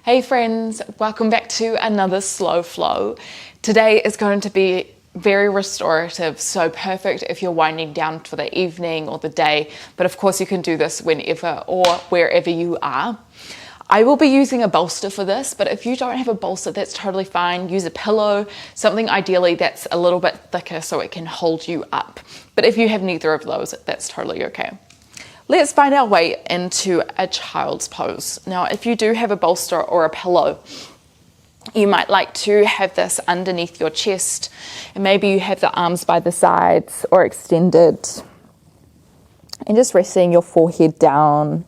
Hey friends, welcome back to another slow flow. Today is going to be very restorative, so perfect if you're winding down for the evening or the day, but of course you can do this whenever or wherever you are. I will be using a bolster for this, but if you don't have a bolster, that's totally fine. Use a pillow, something ideally that's a little bit thicker so it can hold you up. But if you have neither of those, that's totally okay. Let's find our way into a child's pose. Now, if you do have a bolster or a pillow, you might like to have this underneath your chest, and maybe you have the arms by the sides or extended, and just resting your forehead down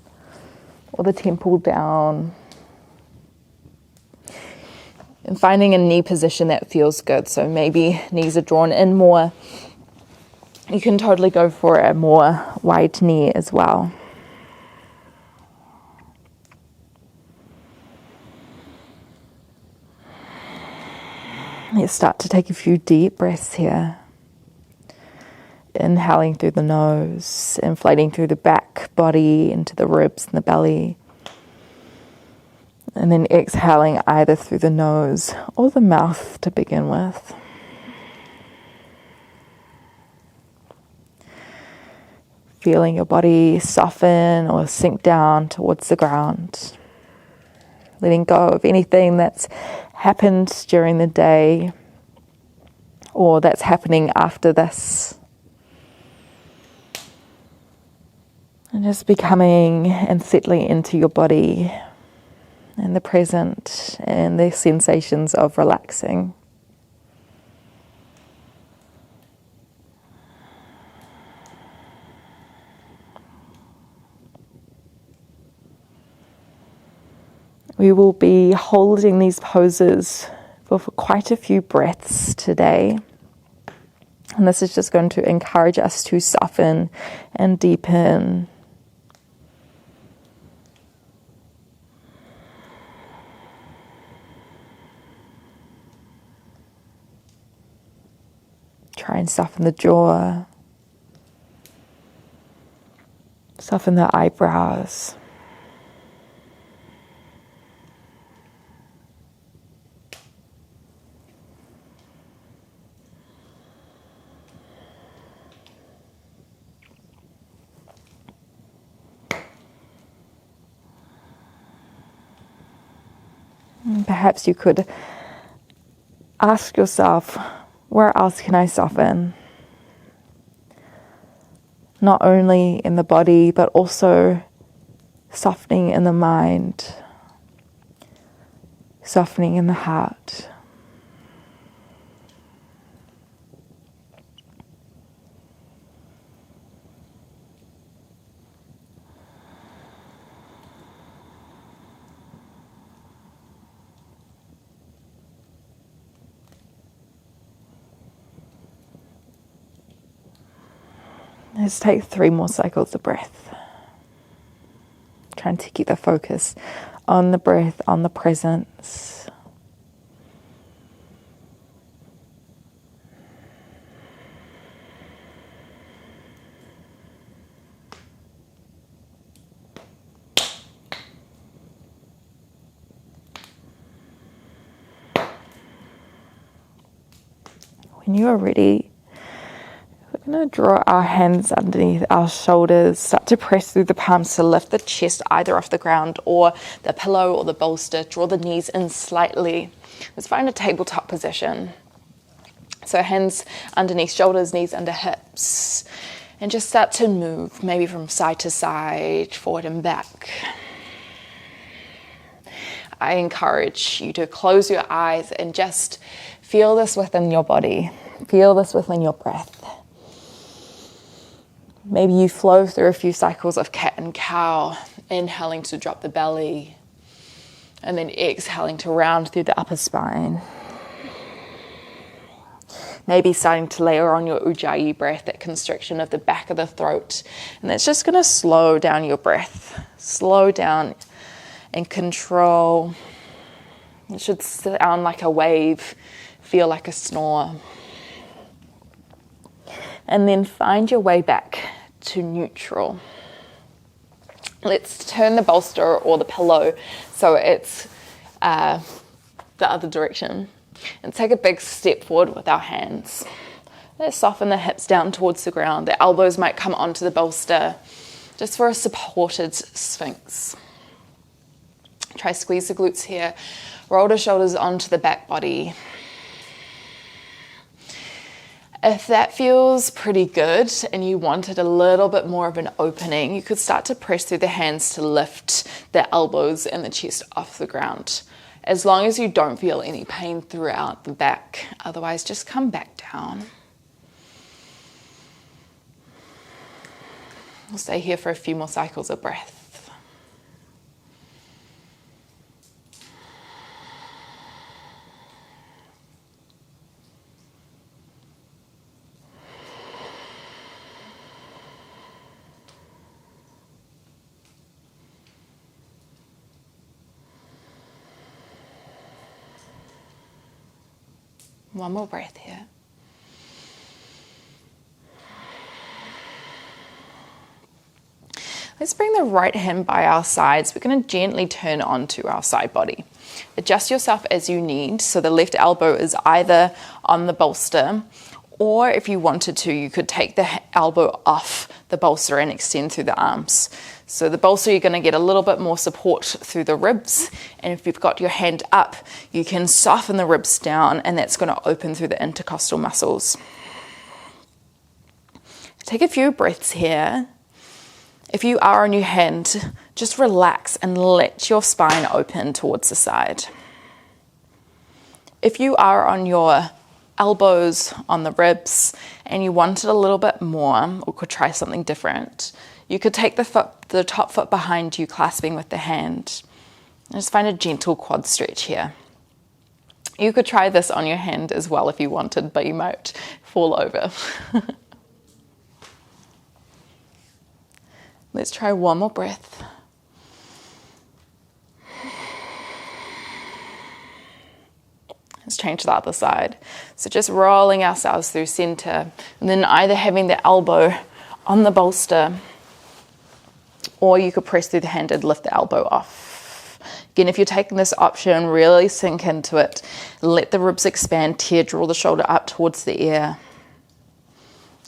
or the temple down, and finding a knee position that feels good. So maybe knees are drawn in more. You can totally go for a more wide knee as well. Let's start to take a few deep breaths here. Inhaling through the nose, inflating through the back body into the ribs and the belly. And then exhaling either through the nose or the mouth to begin with. Feeling your body soften or sink down towards the ground. Letting go of anything that's happened during the day or that's happening after this. And just becoming and settling into your body and the present and the sensations of relaxing. We will be holding these poses for quite a few breaths today. And this is just going to encourage us to soften and deepen. Try and soften the jaw. Soften the eyebrows. Perhaps you could ask yourself, where else can I soften? Not only in the body, but also softening in the mind, softening in the heart. Let's take 3 more cycles of breath. Trying to keep the focus on the breath, on the presence. When you are ready, we're going to draw our hands underneath our shoulders, start to press through the palms to lift the chest either off the ground or the pillow or the bolster. Draw the knees in slightly. Let's find a tabletop position. So hands underneath shoulders, knees under hips. And just start to move, maybe from side to side, forward and back. I encourage you to close your eyes and just feel this within your body. Feel this within your breath. Maybe you flow through a few cycles of cat and cow, inhaling to drop the belly, and then exhaling to round through the upper spine. Maybe starting to layer on your ujjayi breath, that constriction of the back of the throat. And that's just going to slow down your breath. Slow down and control. It should sound like a wave, feel like a snore. And then find your way back to neutral. Let's turn the bolster or the pillow so it's the other direction. And take a big step forward with our hands. Let's soften the hips down towards the ground. The elbows might come onto the bolster, just for a supported sphinx. Try squeeze the glutes here. Roll the shoulders onto the back body. If that feels pretty good and you wanted a little bit more of an opening, you could start to press through the hands to lift the elbows and the chest off the ground. As long as you don't feel any pain throughout the back, otherwise just come back down. We'll stay here for a few more cycles of breath. One more breath here. Let's bring the right hand by our sides. We're going to gently turn onto our side body. Adjust yourself as you need. So the left elbow is either on the bolster, or if you wanted to, you could take the elbow off the bolster and extend through the arms. So the bolster, you're going to get a little bit more support through the ribs. And if you've got your hand up, you can soften the ribs down, and that's going to open through the intercostal muscles. Take a few breaths here. If you are on your hand, just relax and let your spine open towards the side. If you are on your elbows on the ribs and you wanted a little bit more, or could try something different, you could take the top foot behind you, clasping with the hand. And just find a gentle quad stretch here. You could try this on your hand as well if you wanted, but you might fall over. Let's try one more breath. Let's change to the other side. So just rolling ourselves through center, and then either having the elbow on the bolster, or you could press through the hand and lift the elbow off. Again, if you're taking this option, really sink into it. Let the ribs expand here, draw the shoulder up towards the ear.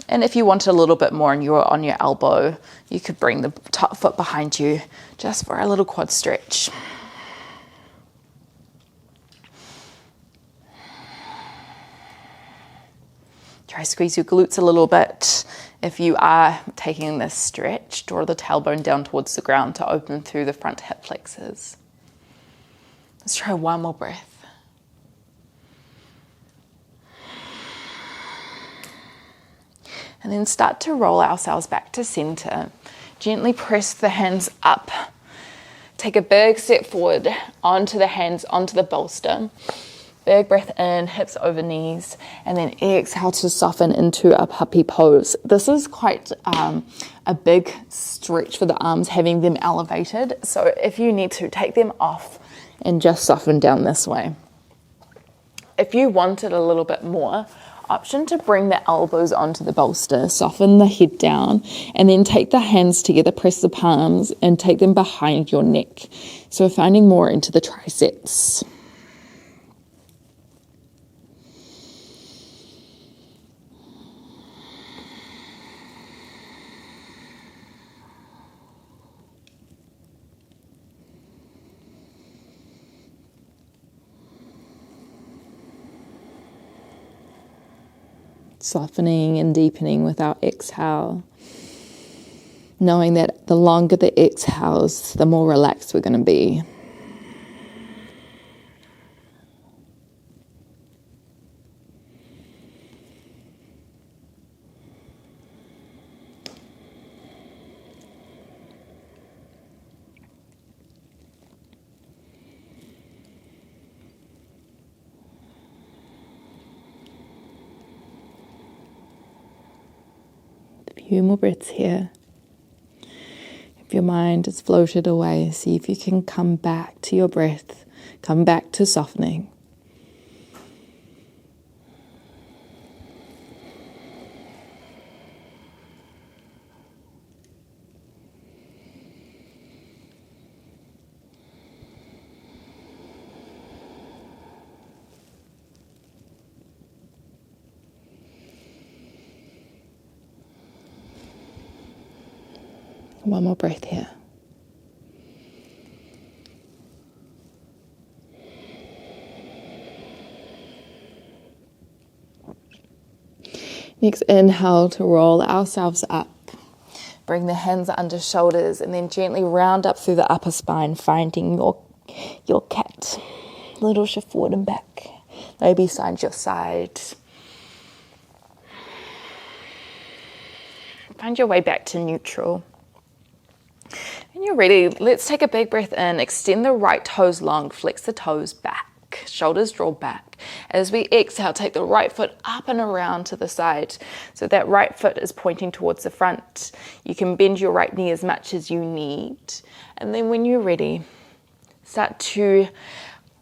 And if you wanted a little bit more and you were on your elbow, you could bring the top foot behind you just for a little quad stretch. Try squeeze your glutes a little bit. If you are taking this stretch, draw the tailbone down towards the ground to open through the front hip flexors. Let's try one more breath. And then start to roll ourselves back to center. Gently press the hands up. Take a big step forward onto the hands, onto the bolster. Big breath in, hips over knees, and then exhale to soften into a puppy pose. This is quite a big stretch for the arms, having them elevated. So if you need to, take them off and just soften down this way. If you wanted a little bit more, option to bring the elbows onto the bolster, soften the head down, and then take the hands together, press the palms, and take them behind your neck. So finding more into the triceps. Softening and deepening with our exhale. Knowing that the longer the exhales, the more relaxed we're going to be. Few more breaths here. If your mind has floated away, see if you can come back to your breath, come back to softening. One more breath here. Next, inhale to roll ourselves up. Bring the hands under shoulders and then gently round up through the upper spine, finding your cat. Little shift forward and back. Maybe side your side. Find your way back to neutral. When you're ready, let's take a big breath in. Extend the right toes long, flex the toes back. Shoulders draw back. As we exhale, take the right foot up and around to the side. So that right foot is pointing towards the front. You can bend your right knee as much as you need. And then when you're ready, start to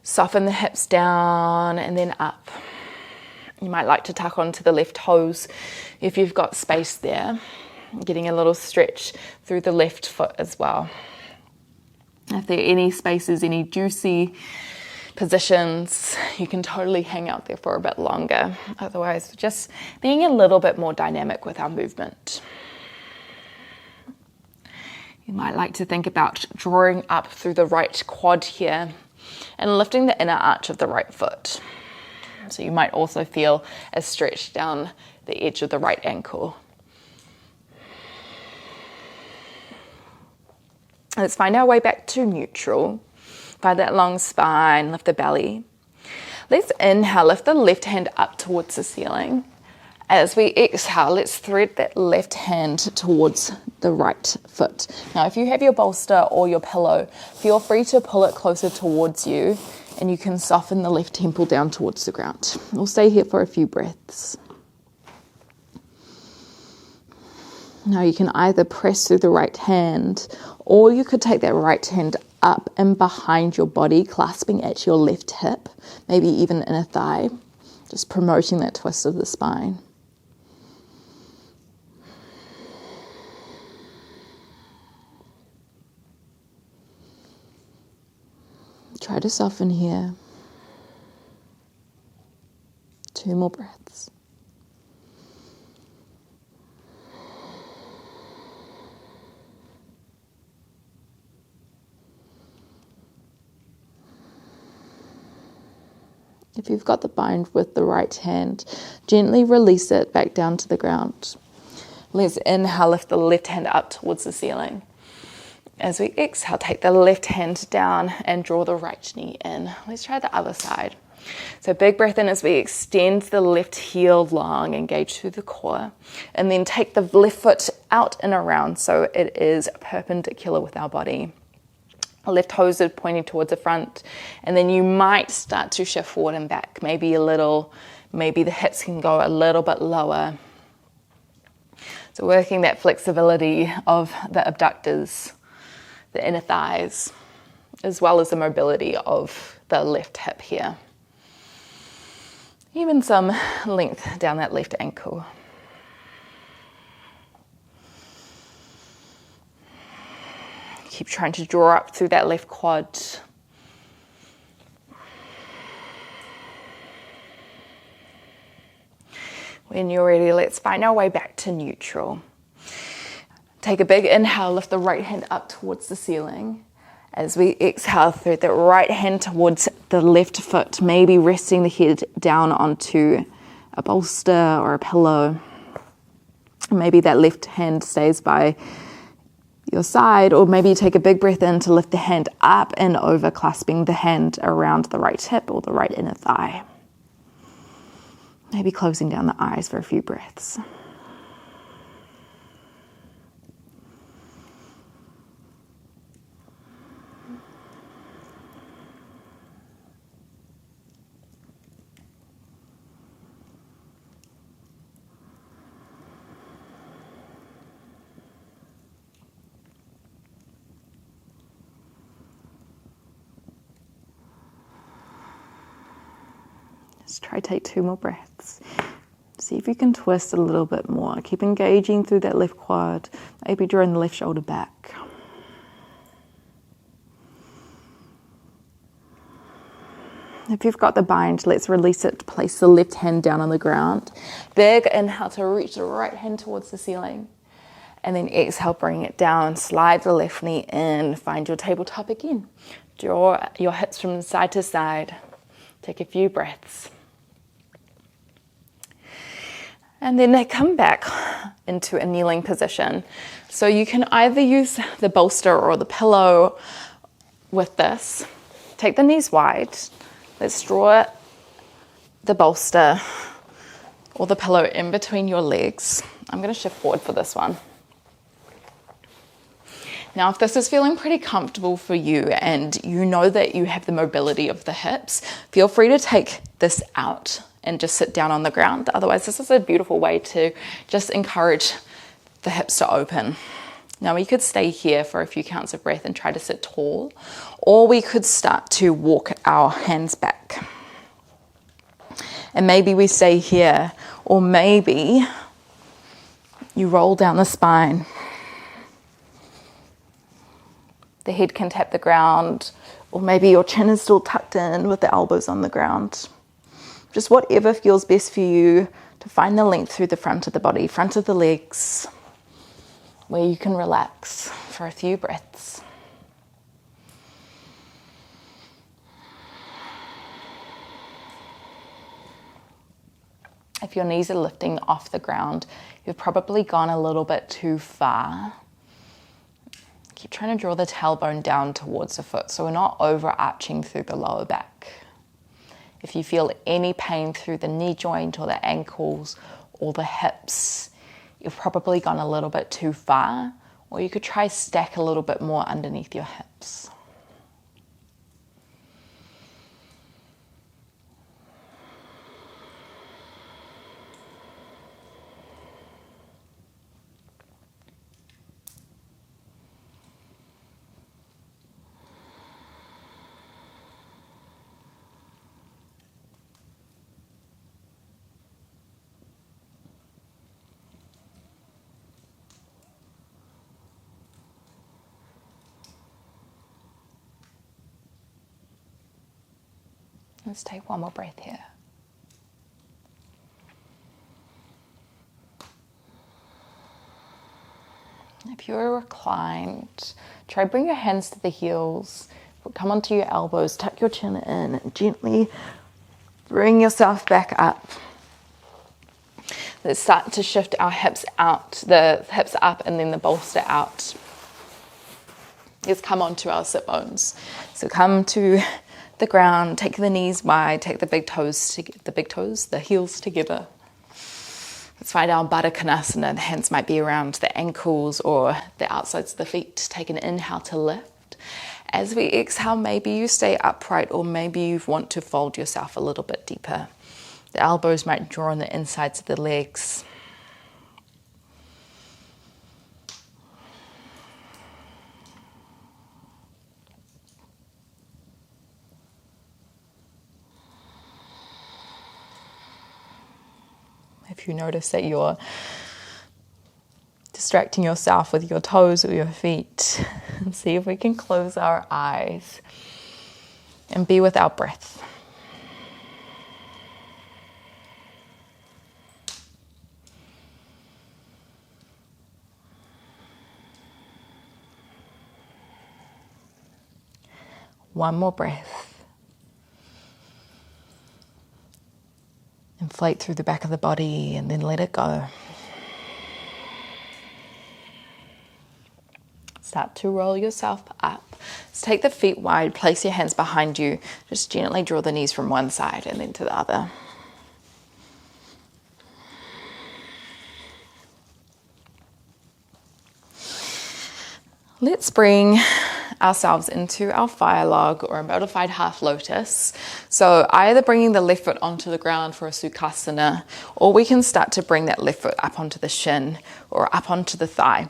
soften the hips down and then up. You might like to tuck onto the left toes if you've got space there. Getting a little stretch through the left foot as well. If there are any spaces, any juicy positions, you can totally hang out there for a bit longer. Otherwise, just being a little bit more dynamic with our movement. You might like to think about drawing up through the right quad here and lifting the inner arch of the right foot. So you might also feel a stretch down the edge of the right ankle. Let's find our way back to neutral. Find that long spine, lift the belly. Let's inhale, lift the left hand up towards the ceiling. As we exhale, let's thread that left hand towards the right foot. Now, if you have your bolster or your pillow, feel free to pull it closer towards you and you can soften the left temple down towards the ground. We'll stay here for a few breaths. Now you can either press through the right hand or you could take that right hand up and behind your body, clasping at your left hip, maybe even inner thigh, just promoting that twist of the spine. Try to soften here. 2 more breaths. If you've got the bind with the right hand, gently release it back down to the ground. Let's inhale, lift the left hand up towards the ceiling. As we exhale, take the left hand down and draw the right knee in. Let's try the other side. So big breath in as we extend the left heel long, engage through the core, and then take the left foot out and around so it is perpendicular with our body. Left toes are pointing towards the front, and then you might start to shift forward and back, maybe a little, maybe the hips can go a little bit lower. So working that flexibility of the abductors, the inner thighs, as well as the mobility of the left hip here. Even some length down that left ankle. Keep trying to draw up through that left quad. When you're ready, let's find our way back to neutral. Take a big inhale, lift the right hand up towards the ceiling. As we exhale, thread the right hand towards the left foot, maybe resting the head down onto a bolster or a pillow. Maybe that left hand stays by your side, or maybe you take a big breath in to lift the hand up and over, clasping the hand around the right hip or the right inner thigh. Maybe closing down the eyes for a few breaths. Just try to take 2 more breaths. See if you can twist a little bit more. Keep engaging through that left quad, maybe drawing the left shoulder back. If you've got the bind, let's release it. Place the left hand down on the ground. Big inhale to reach the right hand towards the ceiling. And then exhale, bring it down, slide the left knee in, find your tabletop again. Draw your hips from side to side. Take a few breaths. And then come back into a kneeling position. So you can either use the bolster or the pillow with this. Take the knees wide. Let's draw the bolster or the pillow in between your legs. I'm going to shift forward for this one. Now, if this is feeling pretty comfortable for you and you know that you have the mobility of the hips, feel free to take this out and just sit down on the ground. Otherwise, this is a beautiful way to just encourage the hips to open. Now, we could stay here for a few counts of breath and try to sit tall, or we could start to walk our hands back. And maybe we stay here, or maybe you roll down the spine. The head can tap the ground, or maybe your chin is still tucked in with the elbows on the ground. Just whatever feels best for you to find the length through the front of the body, front of the legs, where you can relax for a few breaths. If your knees are lifting off the ground, you've probably gone a little bit too far. Keep trying to draw the tailbone down towards the foot so we're not overarching through the lower back. If you feel any pain through the knee joint or the ankles or the hips, you've probably gone a little bit too far, or you could try stack a little bit more underneath your hips. Let's take one more breath here. If you're reclined, try bring your hands to the heels, come onto your elbows, tuck your chin in, and gently bring yourself back up. Let's start to shift our hips out, the hips up and then the bolster out. Let's come onto our sit bones. So come to the ground, take the knees wide, take the heels together. Let's find our Baddha Konasana. The hands might be around the ankles or the outsides of the feet. Take an inhale to lift. As we exhale, maybe you stay upright, or maybe you want to fold yourself a little bit deeper. The elbows might draw on the insides of the legs. If you notice that you're distracting yourself with your toes or your feet, and see if we can close our eyes and be with our breath. One more breath. Inflate through the back of the body and then let it go. Start to roll yourself up. Let's take the feet wide, place your hands behind you. Just gently draw the knees from one side and then to the other. Let's bring ourselves into our fire log or a modified half lotus. So either bringing the left foot onto the ground for a sukhasana, or we can start to bring that left foot up onto the shin or up onto the thigh.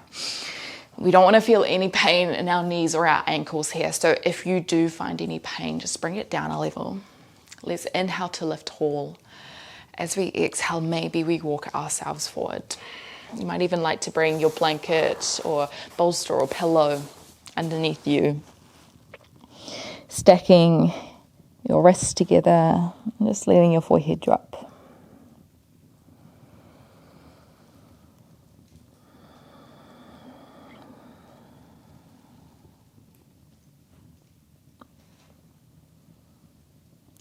We don't want to feel any pain in our knees or our ankles here. So if you do find any pain, just bring it down a level. Let's inhale to lift tall. As we exhale, maybe we walk ourselves forward. You might even like to bring your blanket or bolster or pillow underneath you. Stacking your wrists together, just letting your forehead drop.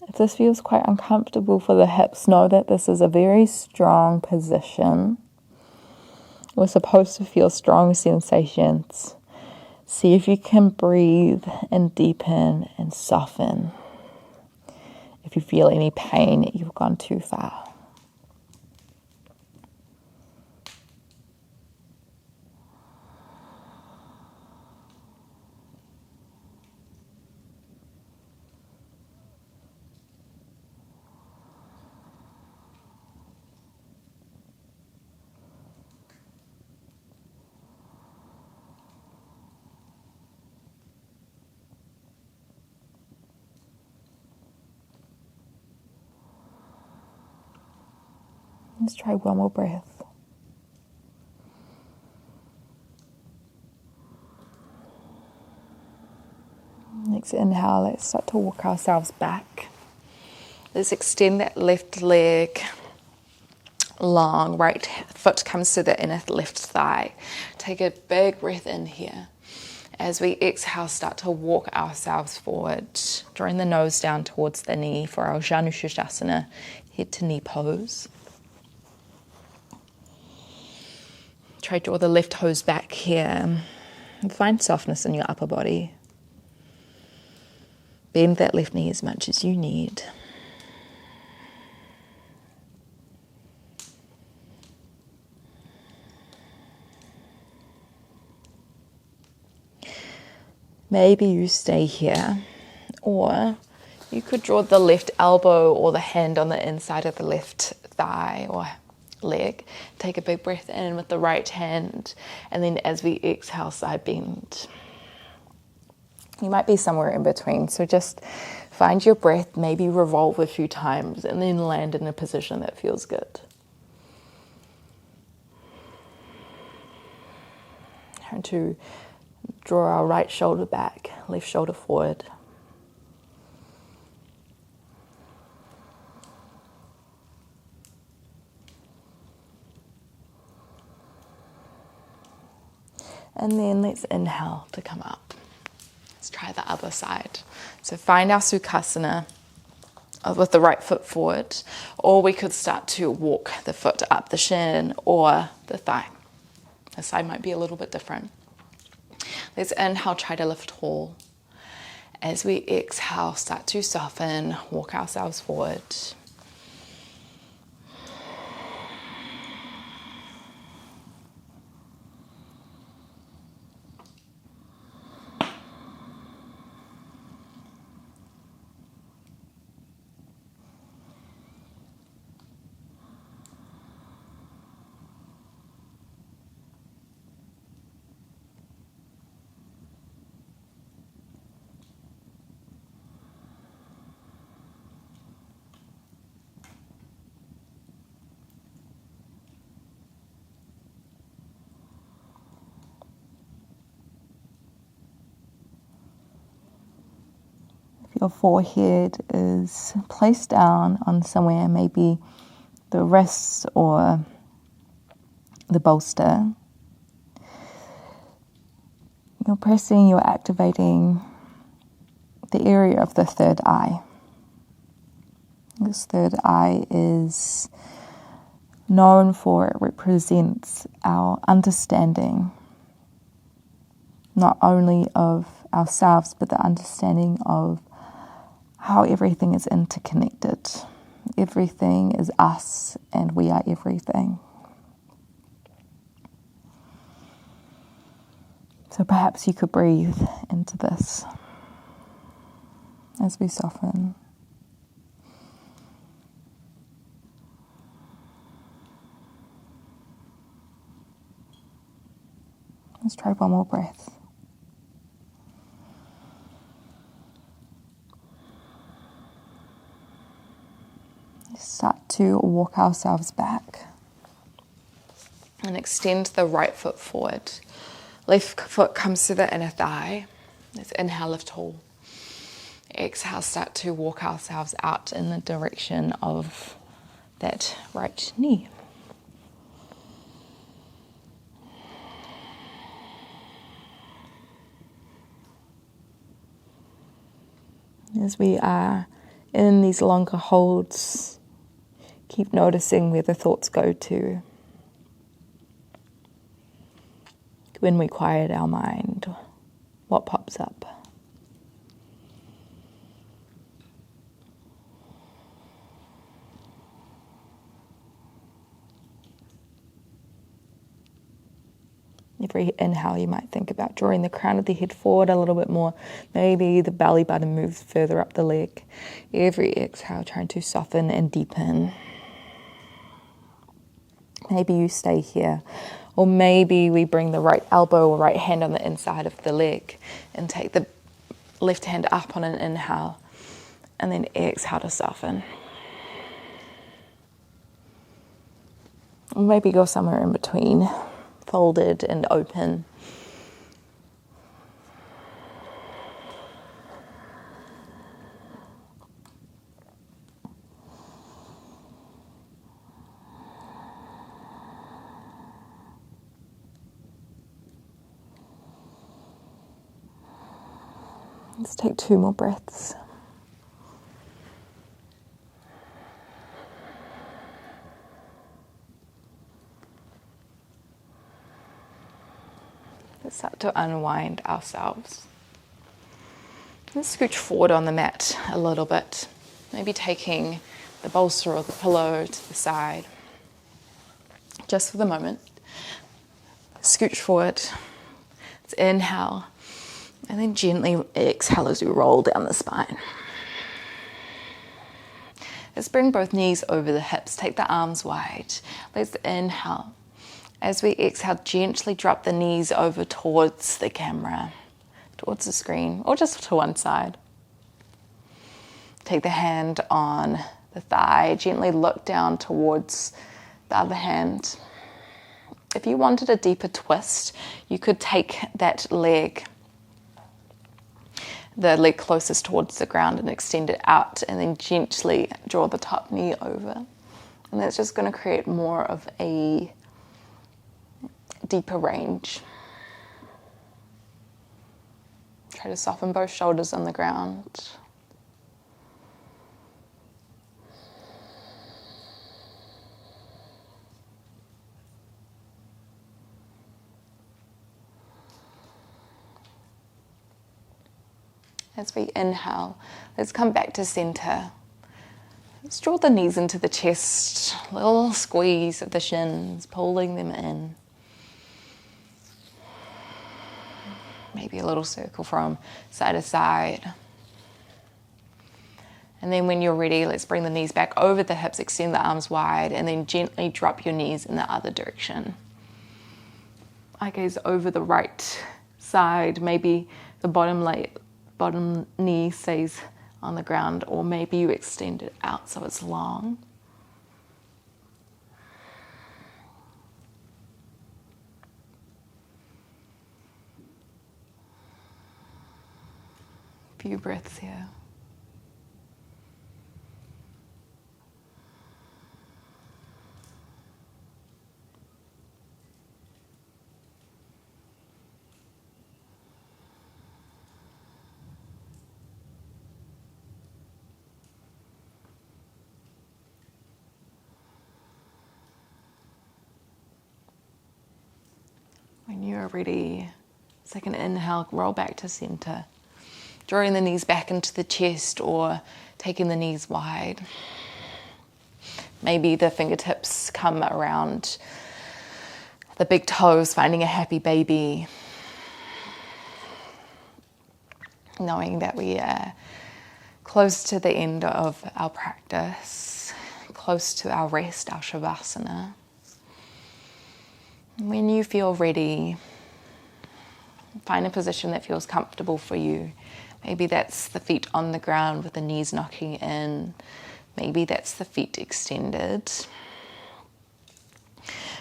If this feels quite uncomfortable for the hips, know that this is a very strong position. We're supposed to feel strong sensations. See if you can breathe and deepen and soften. If you feel any pain, you've gone too far. Let's try one more breath. Next inhale, let's start to walk ourselves back. Let's extend that left leg long, right foot comes to the inner left thigh. Take a big breath in here. As we exhale, start to walk ourselves forward, drawing the nose down towards the knee for our Janushirasana, head to knee pose. Try to draw the left toes back here. Find softness in your upper body. Bend that left knee as much as you need. Maybe you stay here, or you could draw the left elbow or the hand on the inside of the left thigh or leg. Take a big breath in with the right hand, and then as we exhale, side bend. You might be somewhere in between, so just find your breath, maybe revolve a few times, and then land in a position that feels good. And to draw our right shoulder back, left shoulder forward. And then let's inhale to come up. Let's try the other side. So find our Sukhasana with the right foot forward, or we could start to walk the foot up the shin or the thigh. The side might be a little bit different. Let's inhale, try to lift tall. As we exhale, start to soften, walk ourselves forward. Your forehead is placed down on somewhere, maybe the wrists or the bolster. You're pressing, you're activating the area of the third eye. This third eye is known for, it represents our understanding, not only of ourselves, but the understanding of how everything is interconnected. Everything is us, and we are everything. So perhaps you could breathe into this as we soften. Let's try one more breath. Start to walk ourselves back and extend the right foot forward. Left foot comes to the inner thigh. Let's inhale, lift tall. Exhale, start to walk ourselves out in the direction of that right knee. As we are In these longer holds, keep noticing where the thoughts go to. When we quiet our mind, what pops up? Every inhale you might think about drawing the crown of the head forward a little bit more. Maybe the belly button moves further up the leg. Every exhale trying to soften and deepen. Maybe you stay here. Or maybe we bring the right elbow or right hand on the inside of the leg and take the left hand up on an inhale and then exhale to soften. Or maybe go somewhere in between. Folded and open. Let's take 2 more breaths. Let's start to unwind ourselves. Let's scooch forward on the mat a little bit. Maybe taking the bolster or the pillow to the side. Just for the moment. Scooch forward. Let's inhale. And then gently exhale as we roll down the spine. Let's bring both knees over the hips. Take the arms wide. Let's inhale. As we exhale, gently drop the knees over towards the camera, towards the screen, or just to one side. Take the hand on the thigh. Gently look down towards the other hand. If you wanted a deeper twist, you could take that leg, the leg closest towards the ground, and extend it out, and then gently draw the top knee over. And that's just going to create more of a deeper range. Try to soften both shoulders on the ground. As we inhale, let's come back to center. Let's draw the knees into the chest, little squeeze of the shins, pulling them in. Maybe a little circle from side to side. And then when you're ready, let's bring the knees back over the hips, extend the arms wide, and then gently drop your knees in the other direction. Eye gaze over the right side. Maybe the bottom knee stays on the ground, or maybe you extend it out so it's long. Few breaths here. When you're ready, second inhale, roll back to center. Drawing the knees back into the chest or taking the knees wide. Maybe the fingertips come around the big toes, finding a happy baby. Knowing that we are close to the end of our practice, close to our rest, our Savasana. When you feel ready, find a position that feels comfortable for you. Maybe that's the feet on the ground with the knees knocking in. Maybe that's the feet extended.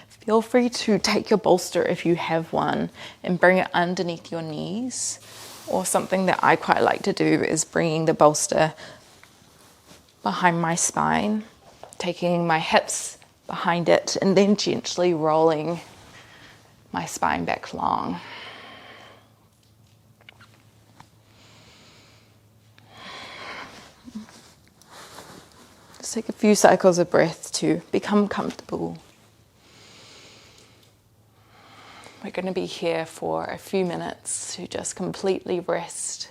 Feel free to take your bolster if you have one and bring it underneath your knees. Or something that I quite like to do is bringing the bolster behind my spine, taking my hips behind it, and then gently rolling my spine back long. Just take a few cycles of breath to become comfortable. We're going to be here for a few minutes to just completely rest,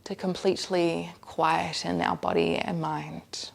to completely quieten our body and mind.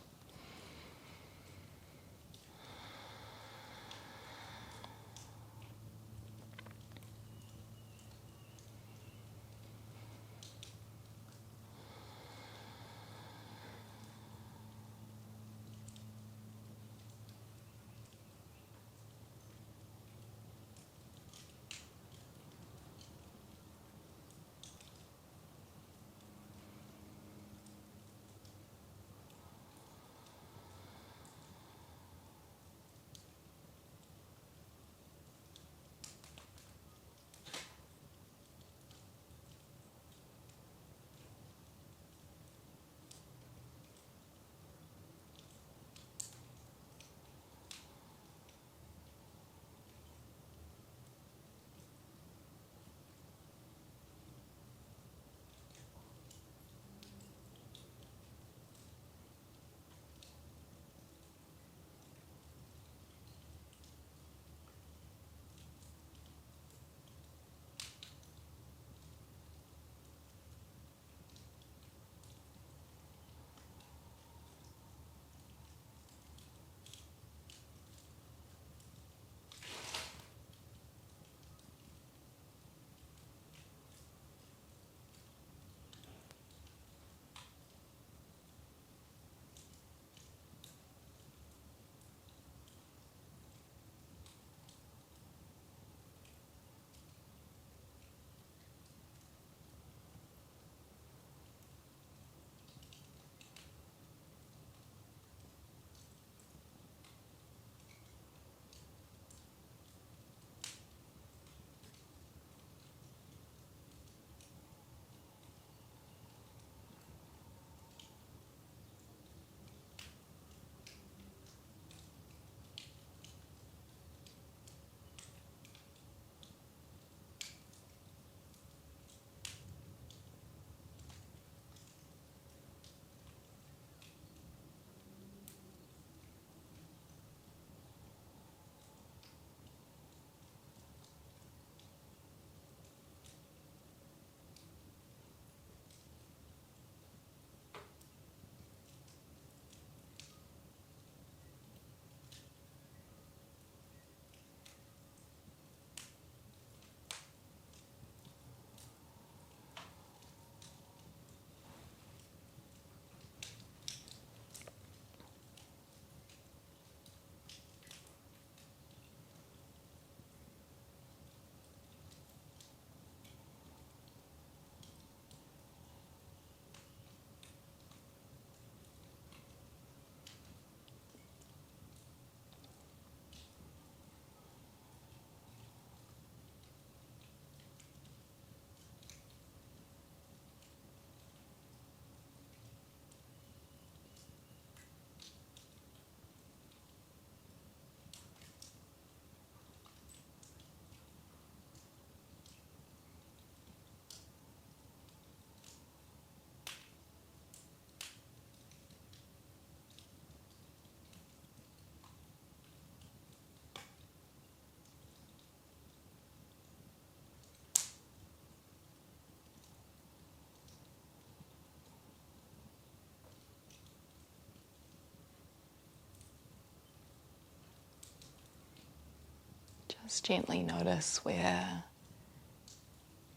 Just gently notice where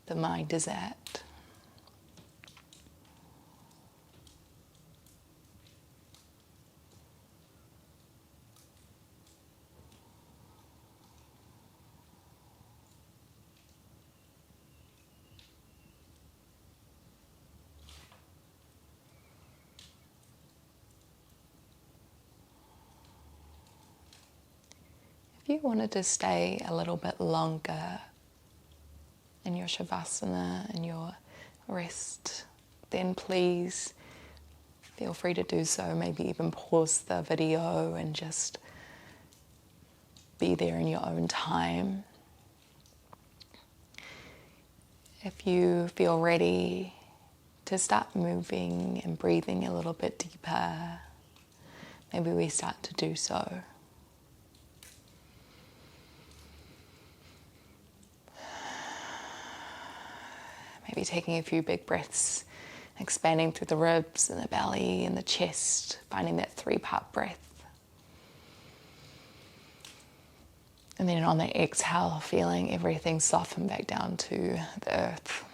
the mind is at. If you wanted to stay a little bit longer in your Savasana and your rest, then please feel free to do so. Maybe even pause the video and just be there in your own time. If you feel ready to start moving and breathing a little bit deeper, maybe we start to do so. Maybe taking a few big breaths, expanding through the ribs and the belly and the chest, finding that 3-part breath. And then on the exhale, feeling everything soften back down to the earth.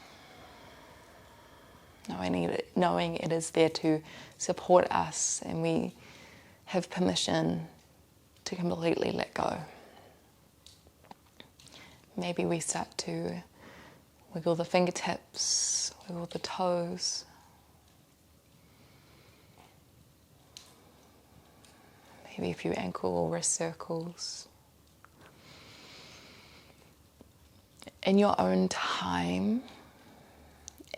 Knowing it is there to support us, and we have permission to completely let go. Maybe we start to wiggle the fingertips, wiggle the toes. Maybe a few ankle or wrist circles. In your own time,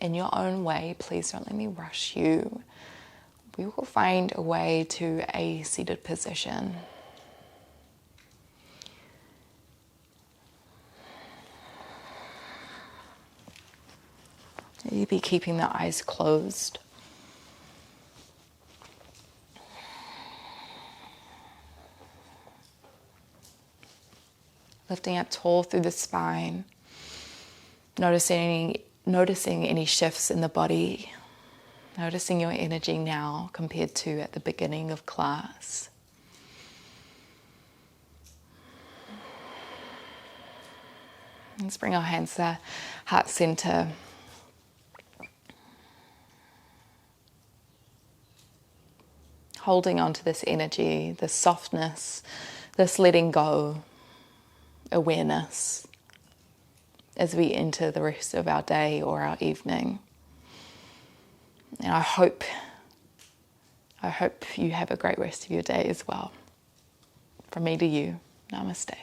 in your own way, please don't let me rush you. We will find a way to a seated position. Maybe keeping the eyes closed. Lifting up tall through the spine. Noticing any shifts in the body. Noticing your energy now compared to at the beginning of class. Let's bring our hands to heart center. Holding on to this energy, this softness, this letting go, awareness as we enter the rest of our day or our evening. And I hope you have a great rest of your day as well. From me to you, namaste.